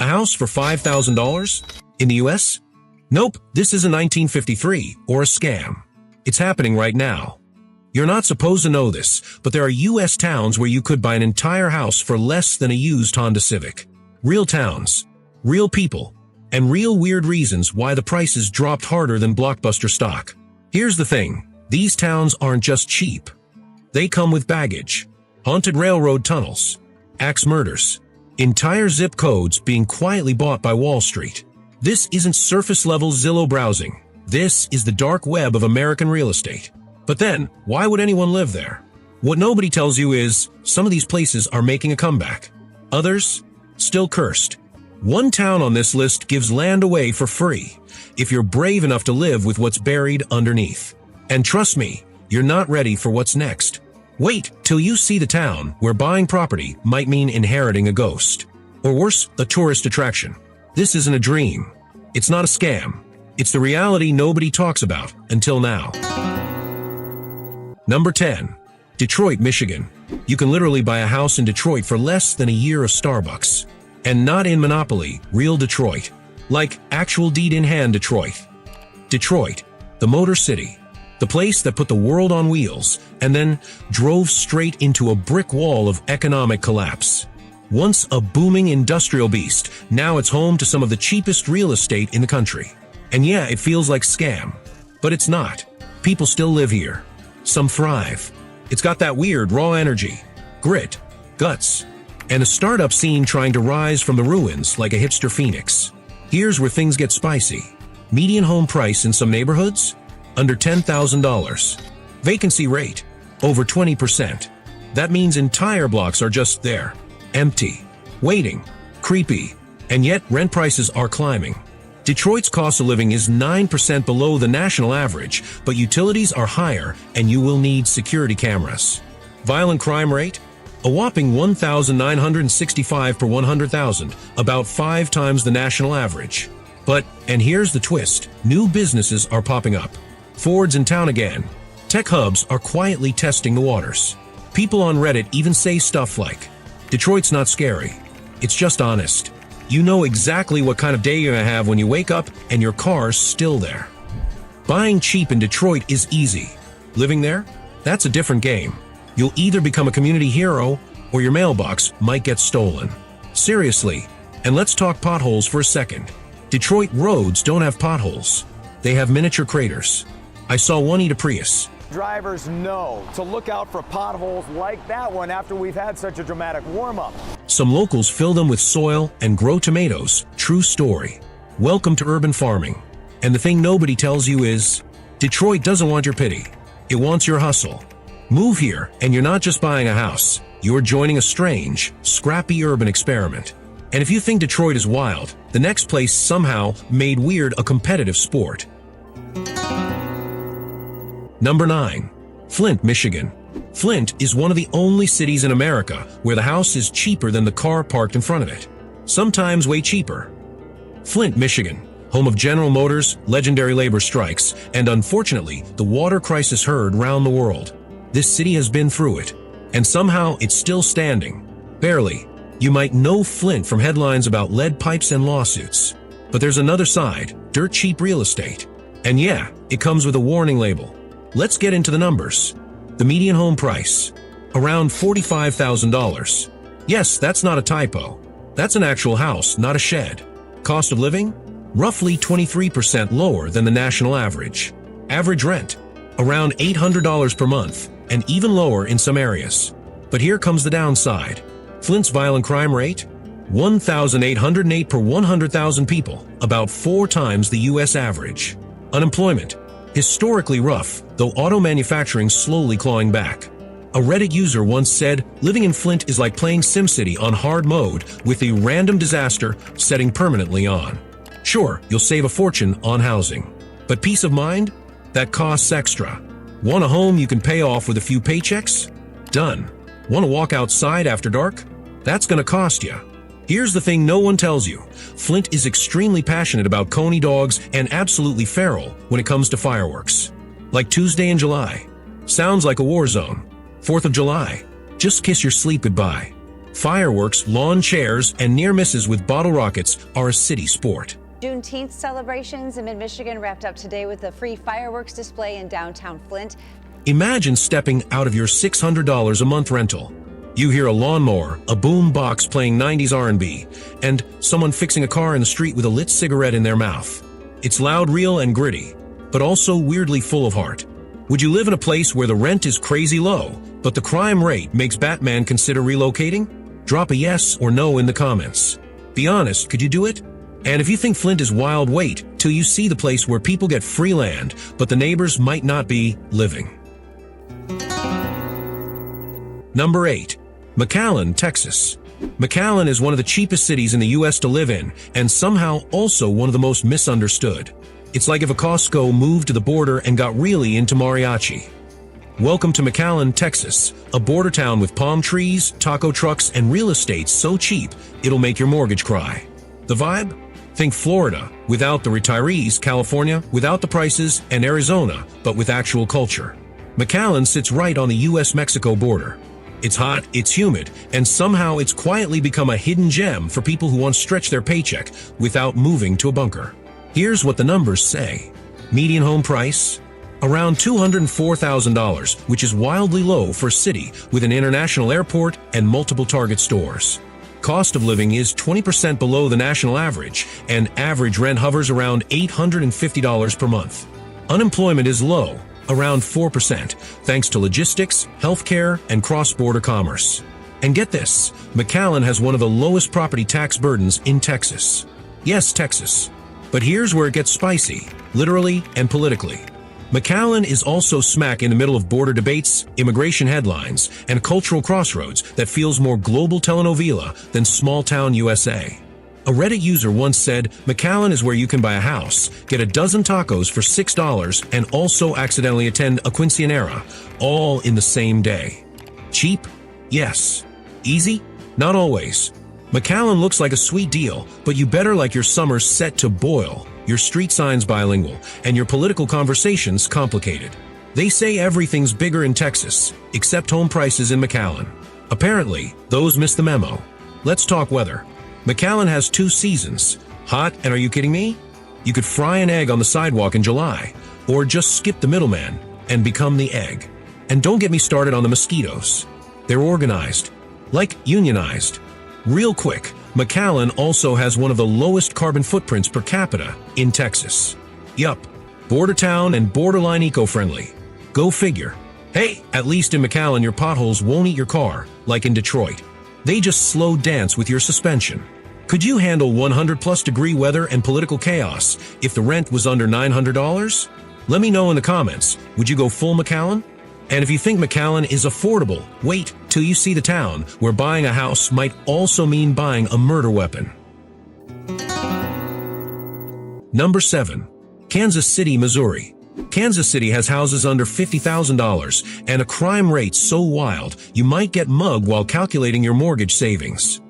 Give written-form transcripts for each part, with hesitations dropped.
A house for $5,000? In the US? Nope, this isn't 1953 or a scam. It's happening right now. You're not supposed to know this, but there are US towns where you could buy an entire house for less than a used Honda Civic. Real towns, real people, and real weird reasons why the prices dropped harder than blockbuster stock. Here's the thing, these towns aren't just cheap. They come with baggage, haunted railroad tunnels, axe murders, entire zip codes being quietly bought by Wall Street. This isn't surface-level Zillow browsing. This is the dark web of American real estate. But then, why would anyone live there? What nobody tells you is, some of these places are making a comeback. Others, still cursed. One town on this list gives land away for free, if you're brave enough to live with what's buried underneath. And trust me, you're not ready for what's next. Wait till you see the town where buying property might mean inheriting a ghost. Or worse, a tourist attraction. This isn't a dream. It's not a scam. It's the reality nobody talks about until now. Number 10. Detroit, Michigan. You can literally buy a house in Detroit for less than a year of Starbucks. And not in Monopoly, real Detroit. Like actual deed-in-hand Detroit. Detroit, the Motor City. The place that put the world on wheels and then drove straight into a brick wall of economic collapse. Once a booming industrial beast, now it's home to some of the cheapest real estate in the country. And yeah, it feels like scam. But it's not. People still live here. Some thrive. It's got that weird raw energy, grit, guts, and a startup scene trying to rise from the ruins like a hipster phoenix. Here's where things get spicy. Median home price in some neighborhoods? Under $10,000. Vacancy rate? Over 20%. That means entire blocks are just there. Empty. Waiting. Creepy. And yet rent prices are climbing. Detroit's cost of living is 9% below the national average, but utilities are higher and you will need security cameras. Violent crime rate? A whopping 1,965 per 100,000, about 5 times the national average. But, and here's the twist, new businesses are popping up. Ford's in town again. Tech hubs are quietly testing the waters. People on Reddit even say stuff like, Detroit's not scary. It's just honest. You know exactly what kind of day you're gonna have when you wake up and your car's still there. Buying cheap in Detroit is easy. Living there? That's a different game. You'll either become a community hero or your mailbox might get stolen. Seriously, and let's talk potholes for a second. Detroit roads don't have potholes. They have miniature craters. I saw one eat a Prius. Drivers know to look out for potholes like that one after we've had such a dramatic warm-up. Some locals fill them with soil and grow tomatoes. True story. Welcome to urban farming. And the thing nobody tells you is, Detroit doesn't want your pity. It wants your hustle. Move here, and you're not just buying a house. You're joining a strange, scrappy urban experiment. And if you think Detroit is wild, the next place somehow made weird a competitive sport. Number 9. Flint, Michigan. Flint is one of the only cities in America where the house is cheaper than the car parked in front of it. Sometimes way cheaper. Flint, Michigan, home of General Motors, legendary labor strikes, and unfortunately, the water crisis heard round the world. This city has been through it, and somehow it's still standing. Barely. You might know Flint from headlines about lead pipes and lawsuits. But there's another side, dirt cheap real estate. And yeah, it comes with a warning label. Let's get into the numbers. The median home price, around $45,000. Yes, that's not a typo. That's an actual house, not a shed. Cost of living? Roughly 23% lower than the national average. Average rent? Around $800 per month, and even lower in some areas. But here comes the downside. Flint's violent crime rate? 1,808 per 100,000 people, about 4 times the US average. Unemployment? Historically rough, though auto manufacturing slowly clawing back. A Reddit user once said, living in Flint is like playing SimCity on hard mode with a random disaster setting permanently on. Sure, you'll save a fortune on housing. But peace of mind? That costs extra. Want a home you can pay off with a few paychecks? Done. Want to walk outside after dark? That's gonna cost you. Here's the thing no one tells you. Flint is extremely passionate about coney dogs and absolutely feral when it comes to fireworks. Like Tuesday in July. Sounds like a war zone. 4th of July. Just kiss your sleep goodbye. Fireworks, lawn chairs, and near misses with bottle rockets are a city sport. Juneteenth celebrations in mid-Michigan wrapped up today with a free fireworks display in downtown Flint. Imagine stepping out of your $600 a month rental. You hear a lawnmower, a boom box playing 90s R&B, and someone fixing a car in the street with a lit cigarette in their mouth. It's loud, real, and gritty, but also weirdly full of heart. Would you live in a place where the rent is crazy low, but the crime rate makes Batman consider relocating? Drop a yes or no in the comments. Be honest, could you do it? And if you think Flint is wild, wait till you see the place where people get free land, but the neighbors might not be living. Number 8. McAllen, Texas. McAllen is one of the cheapest cities in the U.S. to live in, and somehow also one of the most misunderstood. It's like if a Costco moved to the border and got really into mariachi. Welcome to McAllen, Texas, a border town with palm trees, taco trucks, and real estate so cheap it'll make your mortgage cry. The vibe? Think Florida, without the retirees, California, without the prices, and Arizona, but with actual culture. McAllen sits right on the U.S.-Mexico border. It's hot, it's humid, and somehow it's quietly become a hidden gem for people who want to stretch their paycheck without moving to a bunker. Here's what the numbers say. Median home price? Around $204,000, which is wildly low for a city with an international airport and multiple Target stores. Cost of living is 20% below the national average, and average rent hovers around $850 per month. Unemployment is low, around 4%, thanks to logistics, healthcare, and cross-border commerce. And get this, McAllen has one of the lowest property tax burdens in Texas. Yes, Texas. But here's where it gets spicy, literally and politically. McAllen is also smack in the middle of border debates, immigration headlines, and a cultural crossroads that feels more global telenovela than small-town USA. A Reddit user once said, McAllen is where you can buy a house, get a dozen tacos for $6, and also accidentally attend a quinceañera, all in the same day. Cheap? Yes. Easy? Not always. McAllen looks like a sweet deal, but you better like your summers set to boil, your street signs bilingual, and your political conversations complicated. They say everything's bigger in Texas, except home prices in McAllen. Apparently, those missed the memo. Let's talk weather. McAllen has 2 seasons. Hot, and are you kidding me? You could fry an egg on the sidewalk in July, or just skip the middleman and become the egg. And don't get me started on the mosquitoes. They're organized, like unionized. Real quick, McAllen also has one of the lowest carbon footprints per capita in Texas. Yup, border town and borderline eco-friendly. Go figure. Hey, at least in McAllen your potholes won't eat your car, like in Detroit. They just slow dance with your suspension. Could you handle 100+ degree weather and political chaos if the rent was under $900? Let me know in the comments. Would you go full McAllen? And if you think McAllen is affordable, wait till you see the town where buying a house might also mean buying a murder weapon. Number 7. Kansas City, Missouri. Kansas City has houses under $50,000 and a crime rate so wild you might get mugged while calculating your mortgage savings.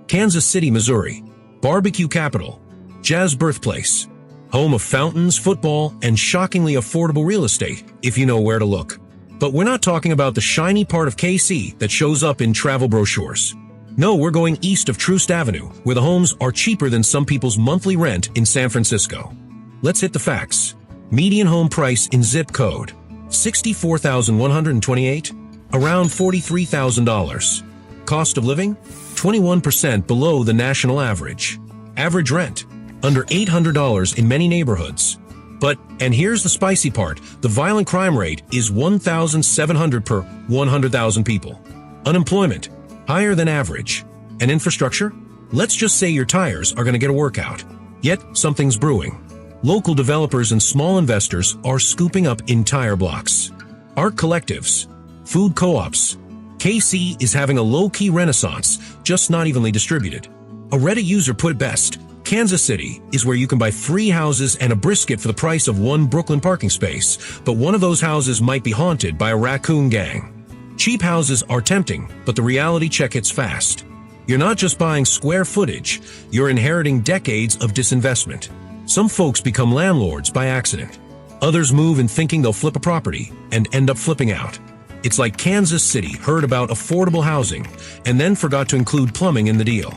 Kansas City, Missouri. Barbecue capital. Jazz birthplace. Home of fountains, football, and shockingly affordable real estate, if you know where to look. But we're not talking about the shiny part of KC that shows up in travel brochures. No, we're going east of Troost Avenue, where the homes are cheaper than some people's monthly rent in San Francisco. Let's hit the facts. Median home price in zip code, $64,128, around $43,000. Cost of living, 21% below the national average. Average rent, under $800 in many neighborhoods. But, and here's the spicy part, the violent crime rate is 1,700 per 100,000 people. Unemployment, higher than average. And infrastructure? Let's just say your tires are going to get a workout. Yet, something's brewing. Local developers and small investors are scooping up entire blocks. Art collectives, food co-ops. KC is having a low-key renaissance, just not evenly distributed. A Reddit user put it best, Kansas City is where you can buy 3 houses and a brisket for the price of 1 Brooklyn parking space, but one of those houses might be haunted by a raccoon gang. Cheap houses are tempting, but the reality check hits fast. You're not just buying square footage, you're inheriting decades of disinvestment. Some folks become landlords by accident. Others move in thinking they'll flip a property and end up flipping out. It's like Kansas City heard about affordable housing and then forgot to include plumbing in the deal.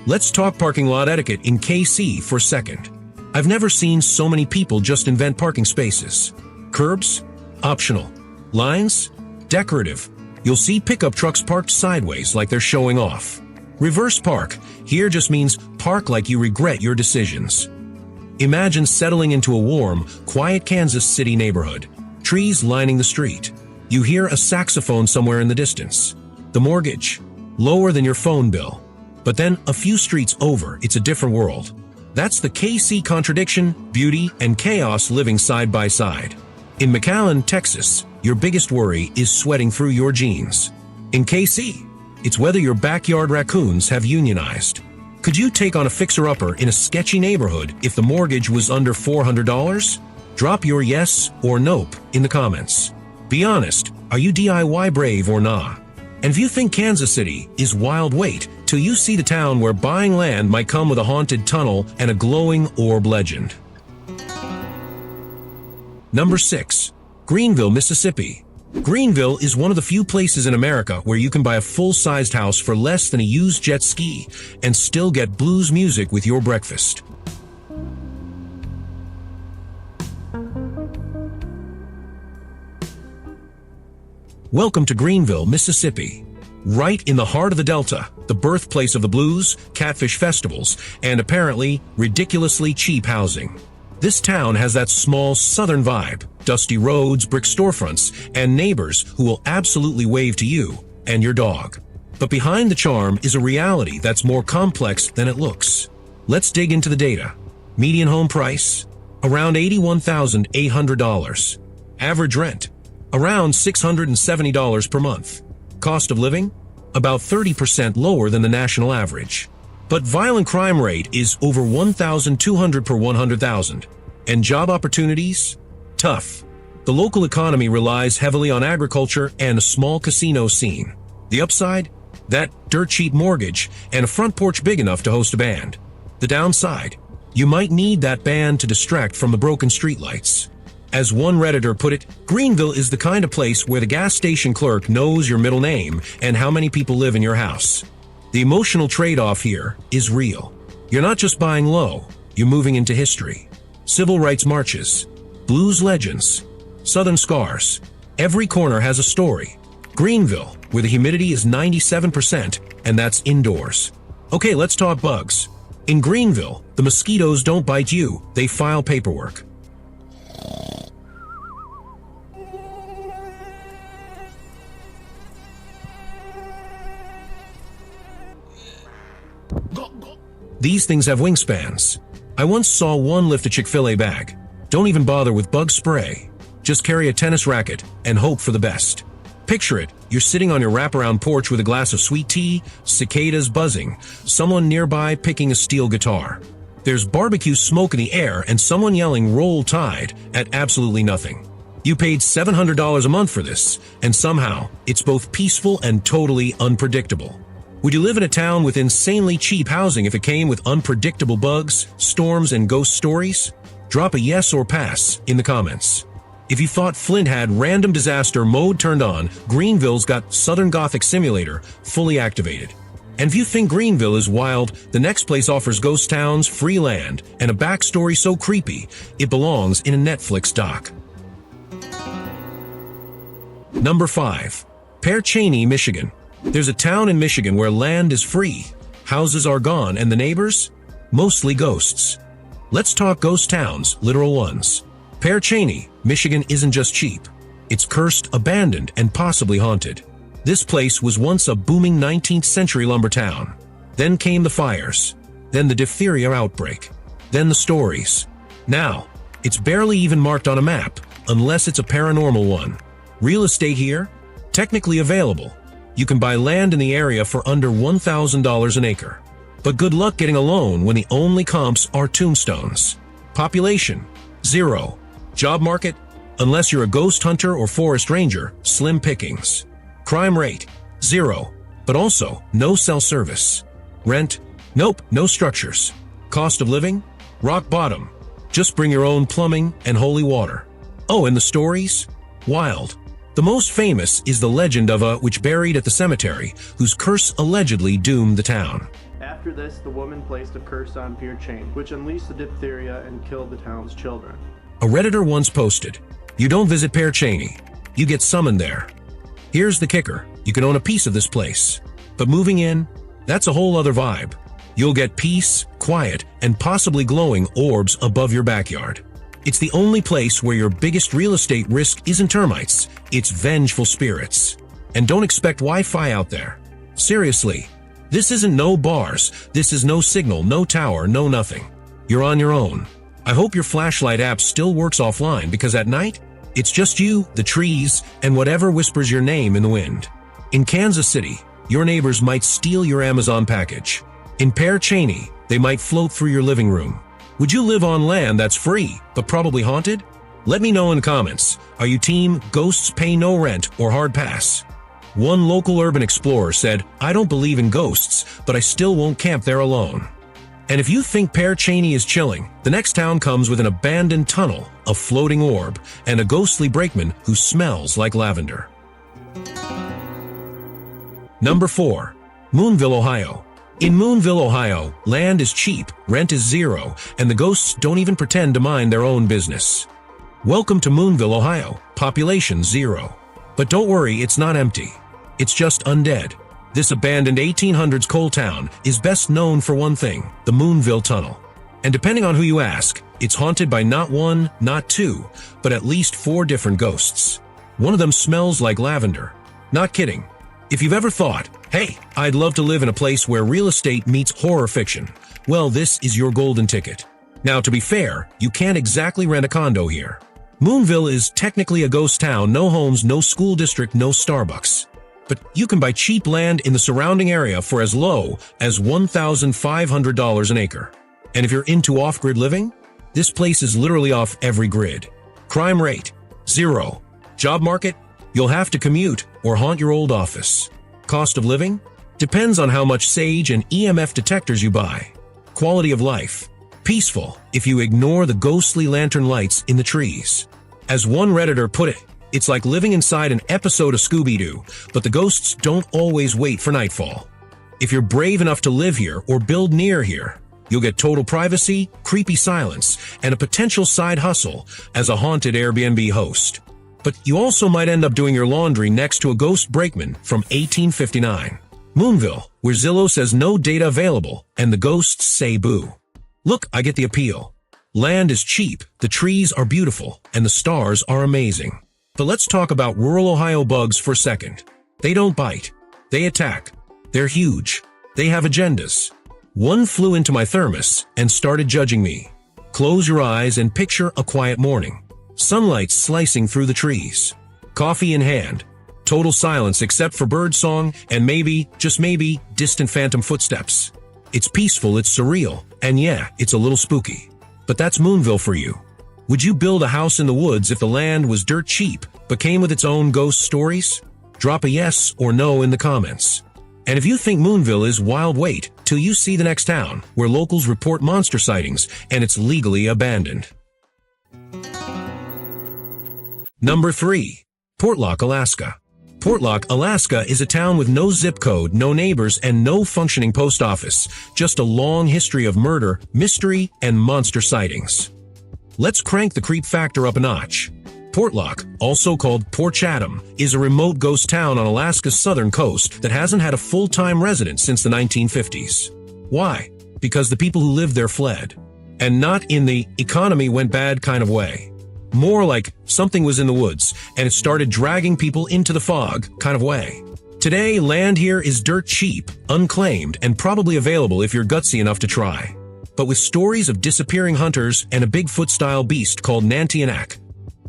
Let's talk parking lot etiquette in KC for a second. I've never seen so many people just invent parking spaces. Curbs? Optional. Lines? Decorative. You'll see pickup trucks parked sideways like they're showing off. Reverse park here just means park like you regret your decisions. Imagine settling into a warm, quiet Kansas City neighborhood. Trees lining the street. You hear a saxophone somewhere in the distance. The mortgage, lower than your phone bill. But then a few streets over, it's a different world. That's the KC contradiction, beauty, and chaos living side by side. In McAllen, Texas, your biggest worry is sweating through your jeans. In KC, it's whether your backyard raccoons have unionized. Could you take on a fixer-upper in a sketchy neighborhood if the mortgage was under $400? Drop your yes or nope in the comments. Be honest, are you DIY brave or nah? And if you think Kansas City is wild, wait till you see the town where buying land might come with a haunted tunnel and a glowing orb legend. Number 6. Greenville, Mississippi. Greenville is one of the few places in America where you can buy a full-sized house for less than a used jet ski and still get blues music with your breakfast. Welcome to Greenville, Mississippi. Right in the heart of the Delta, the birthplace of the blues, catfish festivals, and apparently ridiculously cheap housing. This town has that small southern vibe, dusty roads, brick storefronts, and neighbors who will absolutely wave to you and your dog. But behind the charm is a reality that's more complex than it looks. Let's dig into the data. Median home price? Around $81,800. Average rent? Around $670 per month. Cost of living? About 30% lower than the national average. But violent crime rate is over 1,200 per 100,000. And job opportunities? Tough. The local economy relies heavily on agriculture and a small casino scene. The upside? That dirt cheap mortgage and a front porch big enough to host a band. The downside? You might need that band to distract from the broken streetlights. As one Redditor put it, Greenville is the kind of place where the gas station clerk knows your middle name and how many people live in your house. The emotional trade-off here is real. You're not just buying low, you're moving into history. Civil rights marches, blues legends, southern scars. Every corner has a story. Greenville, where the humidity is 97%, and that's indoors. Okay, let's talk bugs. In Greenville, the mosquitoes don't bite you, they file paperwork. These things have wingspans. I once saw one lift a Chick-fil-A bag. Don't even bother with bug spray. Just carry a tennis racket and hope for the best. Picture it, you're sitting on your wraparound porch with a glass of sweet tea, cicadas buzzing, someone nearby picking a steel guitar. There's barbecue smoke in the air and someone yelling "Roll Tide" at absolutely nothing. You paid $700 a month for this, and somehow it's both peaceful and totally unpredictable. Would you live in a town with insanely cheap housing if it came with unpredictable bugs, storms, and ghost stories? Drop a yes or pass in the comments. If you thought Flint had random disaster mode turned on, Greenville's got Southern Gothic Simulator fully activated. And if you think Greenville is wild, the next place offers ghost towns, free land, and a backstory so creepy, it belongs in a Netflix doc. Number 5. Pear Cheney, Michigan. There's a town in Michigan where land is free, houses are gone, and the neighbors? Mostly ghosts. Let's talk ghost towns, literal ones. Pear Cheney, Michigan isn't just cheap. It's cursed, abandoned, and possibly haunted. This place was once a booming 19th century lumber town. Then came the fires. Then the diphtheria outbreak. Then the stories. Now, it's barely even marked on a map, unless it's a paranormal one. Real estate here? Technically available. You can buy land in the area for under $1,000 an acre. But good luck getting a loan when the only comps are tombstones. Population? 0. Job market? Unless you're a ghost hunter or forest ranger, slim pickings. Crime rate? 0. But also, no cell service. Rent? Nope, no structures. Cost of living? Rock bottom. Just bring your own plumbing and holy water. Oh, and the stories? Wild. The most famous is the legend of a witch buried at the cemetery, whose curse allegedly doomed the town. After this, the woman placed a curse on Pear Cheney, which unleashed the diphtheria and killed the town's children. A Redditor once posted, "You don't visit Pear Cheney, you get summoned there." Here's the kicker, you can own a piece of this place. But moving in, that's a whole other vibe. You'll get peace, quiet, and possibly glowing orbs above your backyard. It's the only place where your biggest real estate risk isn't termites, it's vengeful spirits. And don't expect Wi-Fi out there. Seriously, this isn't no bars, this is no signal, no tower, no nothing. You're on your own. I hope your flashlight app still works offline because at night, it's just you, the trees, and whatever whispers your name in the wind. In Kansas City, your neighbors might steal your Amazon package. In Pear Cheney, they might float through your living room. Would you live on land that's free, but probably haunted? Let me know in the comments. Are you team ghosts pay no rent or hard pass? One local urban explorer said, "I don't believe in ghosts, but I still won't camp there alone." And if you think Pear Cheney is chilling, the next town comes with an abandoned tunnel, a floating orb, and a ghostly brakeman who smells like lavender. Number 4. Moonville, Ohio. In Moonville, Ohio, land is cheap, rent is zero, and the ghosts don't even pretend to mind their own business. Welcome to Moonville, Ohio, population 0. But don't worry, it's not empty. It's just undead. This abandoned 1800s coal town is best known for one thing, the Moonville Tunnel. And depending on who you ask, it's haunted by not one, not two, but at least 4 different ghosts. One of them smells like lavender. Not kidding. If you've ever thought, hey, I'd love to live in a place where real estate meets horror fiction, well, this is your golden ticket. Now, to be fair, you can't exactly rent a condo here. Moonville is technically a ghost town, no homes, no school district, no Starbucks. But you can buy cheap land in the surrounding area for as low as $1,500 an acre. And if you're into off-grid living, this place is literally off every grid. Crime rate, 0. Job market, you'll have to commute or haunt your old office. Cost of living, depends on how much sage and EMF detectors you buy. Quality of life, peaceful if you ignore the ghostly lantern lights in the trees. As one Redditor put it, it's like living inside an episode of Scooby-Doo, but the ghosts don't always wait for nightfall. If you're brave enough to live here or build near here, you'll get total privacy, creepy silence, and a potential side hustle as a haunted Airbnb host. But you also might end up doing your laundry next to a ghost brakeman from 1859. Moonville, where Zillow says no data available, and the ghosts say boo. Look, I get the appeal. Land is cheap, the trees are beautiful, and the stars are amazing. But let's talk about rural Ohio bugs for a second. They don't bite. They attack. They're huge. They have agendas. One flew into my thermos and started judging me. Close your eyes and picture a quiet morning. Sunlight slicing through the trees. Coffee in hand. Total silence except for birdsong and maybe, just maybe, distant phantom footsteps. It's peaceful, it's surreal, and yeah, it's a little spooky. But that's Moonville for you. Would you build a house in the woods if the land was dirt cheap, but came with its own ghost stories? Drop a yes or no in the comments. And if you think Moonville is wild, wait till you see the next town, where locals report monster sightings and it's legally abandoned. Number 3. Portlock, Alaska. Portlock, Alaska is a town with no zip code, no neighbors, and no functioning post office. Just a long history of murder, mystery, and monster sightings. Let's crank the creep factor up a notch. Portlock, also called Port Chatham, is a remote ghost town on Alaska's southern coast that hasn't had a full-time resident since the 1950s. Why? Because the people who lived there fled. And not in the economy went bad kind of way. More like something was in the woods, and it started dragging people into the fog kind of way. Today, land here is dirt cheap, unclaimed, and probably available if you're gutsy enough to try. But with stories of disappearing hunters and a Bigfoot-style beast called Nantianak.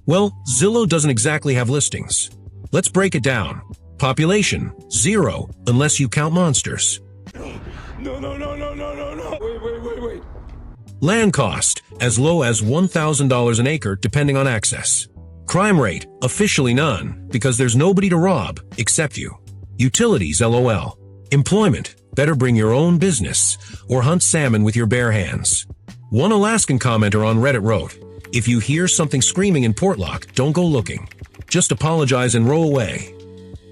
Well, Zillow doesn't exactly have listings. Let's break it down. Population, 0, unless you count monsters. No. Wait. Land cost, as low as $1,000 an acre depending on access. Crime rate, officially none, because there's nobody to rob except you. Utilities, LOL. Employment, better bring your own business, or hunt salmon with your bare hands. One Alaskan commenter on Reddit wrote, "If you hear something screaming in Portlock, don't go looking. Just apologize and roll away.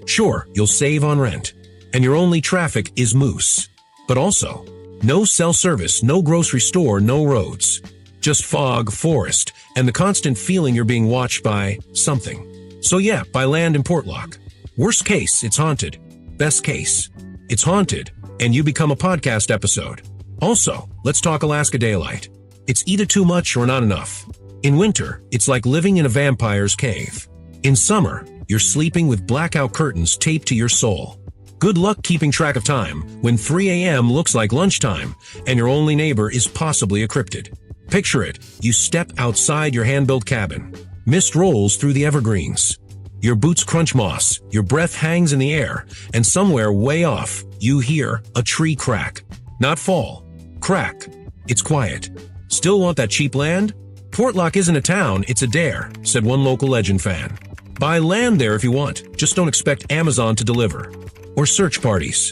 Sure, you'll save on rent, and your only traffic is moose. But also, no cell service, no grocery store, no roads. Just fog, forest, and the constant feeling you're being watched by something. So yeah, buy land in Portlock. Worst case, it's haunted. Best case, it's haunted, and you become a podcast episode. Also, let's talk Alaska daylight. It's either too much or not enough. In winter, it's like living in a vampire's cave. In summer, you're sleeping with blackout curtains taped to your soul. Good luck keeping track of time when 3 a.m. looks like lunchtime and your only neighbor is possibly a cryptid. Picture it, you step outside your hand-built cabin. Mist rolls through the evergreens. Your boots crunch moss, your breath hangs in the air, and somewhere way off, you hear a tree crack. Not fall, crack. It's quiet. Still want that cheap land? Portlock isn't a town, it's a dare, said one local legend fan. Buy land there if you want, just don't expect Amazon to deliver. Or search parties.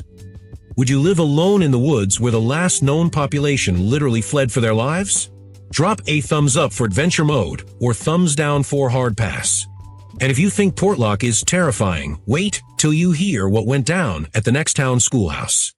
Would you live alone in the woods where the last known population literally fled for their lives? Drop a thumbs up for adventure mode or thumbs down for hard pass. And if you think Portlock is terrifying, wait till you hear what went down at the next town schoolhouse.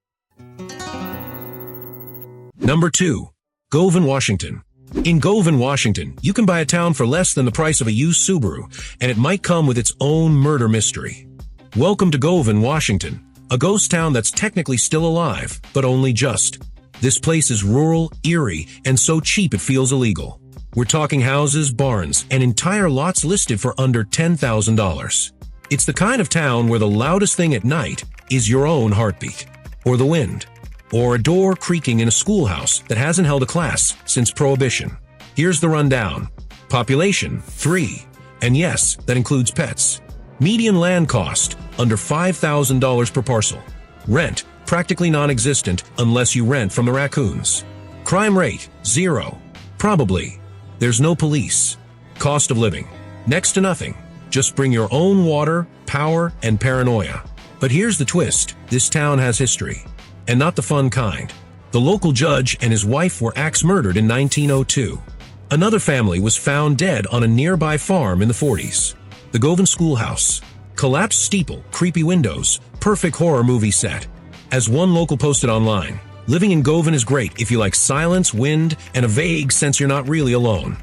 Number 2. Govan, Washington. In Govan, Washington, you can buy a town for less than the price of a used Subaru, and it might come with its own murder mystery. Welcome to Govan, Washington, a ghost town that's technically still alive, but only just. This place is rural, eerie, and so cheap it feels illegal. We're talking houses, barns, and entire lots listed for under $10,000. It's the kind of town where the loudest thing at night is your own heartbeat, or the wind, or a door creaking in a schoolhouse that hasn't held a class since Prohibition. Here's the rundown. Population, 3. And yes, that includes pets. Median land cost, under $5,000 per parcel. Rent, practically non-existent unless you rent from the raccoons. Crime rate, 0. Probably. There's no police. Cost of living, next to nothing. Just bring your own water, power, and paranoia. But here's the twist. This town has history. And not the fun kind. The local judge and his wife were axe-murdered in 1902. Another family was found dead on a nearby farm in the 40s. The Govan schoolhouse. Collapsed steeple, creepy windows, perfect horror movie set. As one local posted online, living in Govan is great if you like silence, wind, and a vague sense you're not really alone.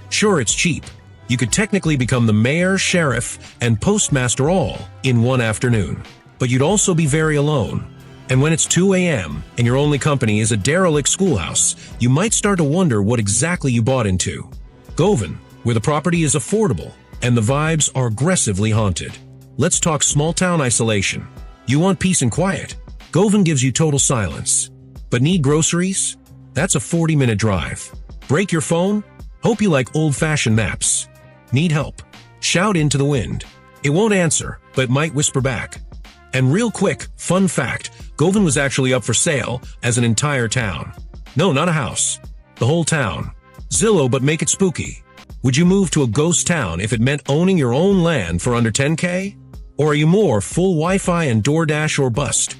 Sure, it's cheap. You could technically become the mayor, sheriff, and postmaster all in one afternoon. But you'd also be very alone. And when it's 2 a.m. and your only company is a derelict schoolhouse, you might start to wonder what exactly you bought into. Govan, where the property is affordable and the vibes are aggressively haunted. Let's talk small-town isolation. You want peace and quiet? Govan gives you total silence. But need groceries? That's a 40-minute drive. Break your phone? Hope you like old-fashioned maps. Need help? Shout into the wind. It won't answer, but might whisper back. And real quick, fun fact, Govan was actually up for sale as an entire town. No, not a house. The whole town. Zillow, but make it spooky. Would you move to a ghost town if it meant owning your own land for under $10K? Or are you more full Wi-Fi and DoorDash or bust?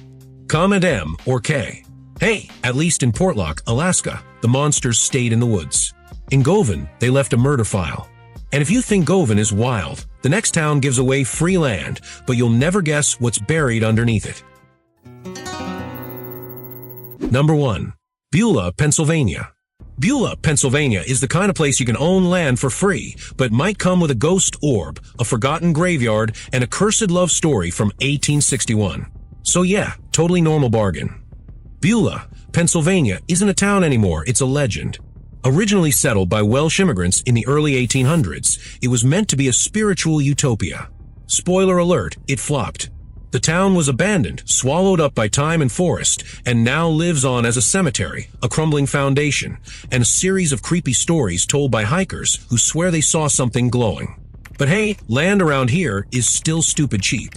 Comment M or K. Hey, at least in Portlock, Alaska, the monsters stayed in the woods. In Govan, they left a murder file. And if you think Govan is wild, the next town gives away free land, but you'll never guess what's buried underneath it. Number 1. Beulah, Pennsylvania. Beulah, Pennsylvania is the kind of place you can own land for free, but might come with a ghost orb, a forgotten graveyard, and a cursed love story from 1861. So yeah, totally normal bargain. Beulah, Pennsylvania isn't a town anymore, it's a legend. Originally settled by Welsh immigrants in the early 1800s, it was meant to be a spiritual utopia. Spoiler alert, it flopped. The town was abandoned, swallowed up by time and forest, and now lives on as a cemetery, a crumbling foundation, and a series of creepy stories told by hikers who swear they saw something glowing. But hey, land around here is still stupid cheap.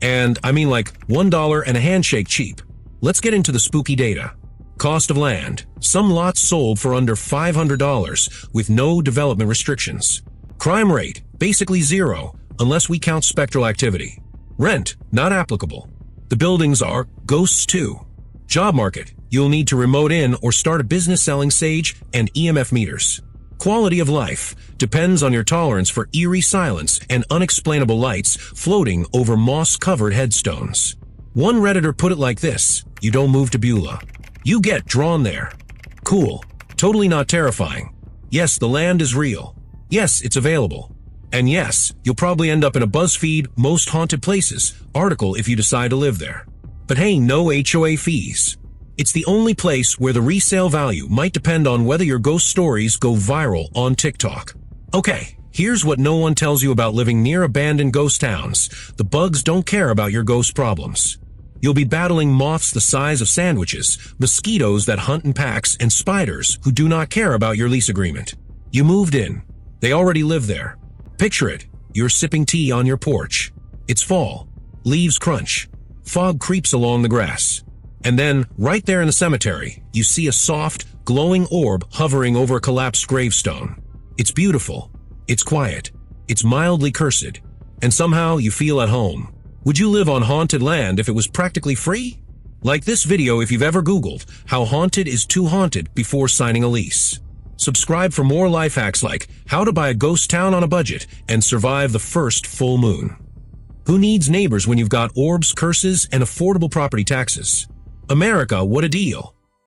And I mean like $1 and a handshake cheap. Let's get into the spooky data. Cost of land. Some lots sold for under $500 with no development restrictions. Crime rate, basically 0, unless we count spectral activity. Rent, not applicable. The buildings are ghosts too. Job market, you'll need to remote in or start a business selling sage and EMF meters. quality of life depends on your tolerance for eerie silence and unexplainable lights floating over moss-covered headstones. One Redditor put it like this: you don't move to Beulah. You get drawn there. Cool. Totally not terrifying. Yes, the land is real. Yes, it's available. And yes, you'll probably end up in a BuzzFeed Most Haunted Places article if you decide to live there. But hey, no HOA fees. It's the only place where the resale value might depend on whether your ghost stories go viral on TikTok. Okay, here's what no one tells you about living near abandoned ghost towns. The bugs don't care about your ghost problems. You'll be battling moths the size of sandwiches, mosquitoes that hunt in packs, and spiders who do not care about your lease agreement. You moved in. They already live there. Picture it. You're sipping tea on your porch. It's fall. Leaves crunch. Fog creeps along the grass. And then, right there in the cemetery, you see a soft, glowing orb hovering over a collapsed gravestone. It's beautiful. It's quiet. It's mildly cursed. And somehow you feel at home. Would you live on haunted land if it was practically free? Like this video if you've ever Googled how haunted is too haunted before signing a lease. Subscribe for more life hacks like how to buy a ghost town on a budget and survive the first full moon. Who needs neighbors when you've got orbs, curses, and affordable property taxes? America, what a deal!